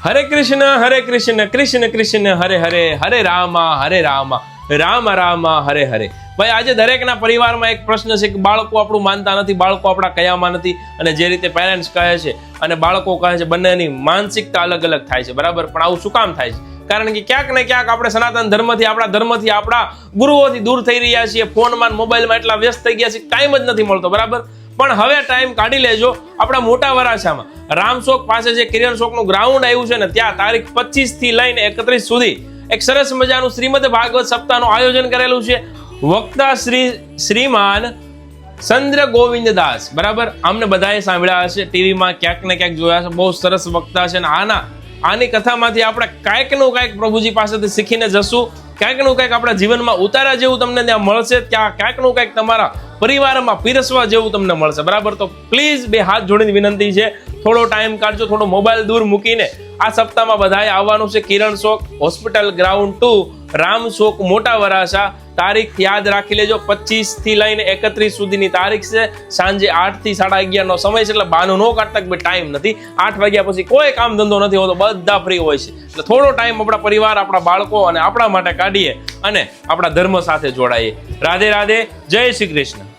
હરે કૃષ્ણ કૃષ્ણ કૃષ્ણ હરે હરે, હરે રામ રામ રામ હરે હરે. ભાઈ આજે દરેકના પરિવારમાં એક પ્રશ્ન છે કે બાળકો આપણું માનતા નથી, બાળકો આપણા કયામાં નથી. અને જે રીતે પેરેન્ટ્સ કહે છે અને બાળકો કહે છે, બંનેની માનસિકતા અલગ અલગ થાય છે, બરાબર. પણ આવું શું કામ થાય છે? કારણ કે ક્યાંક ને ક્યાંક આપણે સનાતન ધર્મથી, આપણા ગુરુઓથી દૂર થઈ રહ્યા છીએ. ફોનમાં મોબાઈલમાં એટલા વ્યસ્ત થઈ ગયા છે, ટાઈમ જ નથી મળતો, બરાબર. પણ હવે ટાઈમ કાઢી લેજો. આપણા મોટા વરાછામાં રામશોક પાસે જે કિરણ શોકનું ગ્રાઉન્ડ આવ્યું છે ને, ત્યાં તારીખ 25 થી લઈને 31 સુધી એક સરસ મજાનું શ્રીમદ ભાગવત સપ્તાહનું આયોજન કરેલું છે. વક્તા શ્રીમાન ચંદ્ર ગોવિંદ દાસ, બરાબર. આમને બધાએ સાંભળ્યા હશે, ટીવીમાં ક્યાંક ને ક્યાંક જોયા છે. બહુ સરસ વક્તા છે. આની કથામાંથી આપણે કાંઈક પ્રભુજી પાસેથી શીખીને જશું. કાંઈક આપણા જીવનમાં ઉતારા જેવું તમને ત્યાં મળશે. ત્યાં કાંઈક તમારા પરિવારમાં પીરસવા જેવું તમને મળશે, બરાબર. તો પ્લીઝ બે હાથ જોડીને વિનંતી છે, થોડો ટાઈમ કાઢજો, થોડો મોબાઈલ દૂર મૂકીને આ સપ્તાહમાં બધાએ આવવાનું છે. કિરણ શોક હોસ્પિટલ ગ્રાઉન્ડ 2 રામ શોક મોટા વરાછા. તારીખ યાદ રાખી લેજો, 25 થી લઈને 31 સુધીની તારીખ છે. સાંજે 8 થી 11:30 નો સમય છે. એટલે બાનું ન કાઢતા કે ટાઈમ નથી. 8 વાગ્યા પછી કોઈ કામ ધંધો નથી હોતો, બધા ફ્રી હોય છે. એટલે થોડો ટાઈમ આપણા પરિવાર, આપણા બાળકો અને આપણા માટે કાઢીએ અને આપણા ધર્મ સાથે જોડાઈએ. રાધે રાધે, જય શ્રી કૃષ્ણ.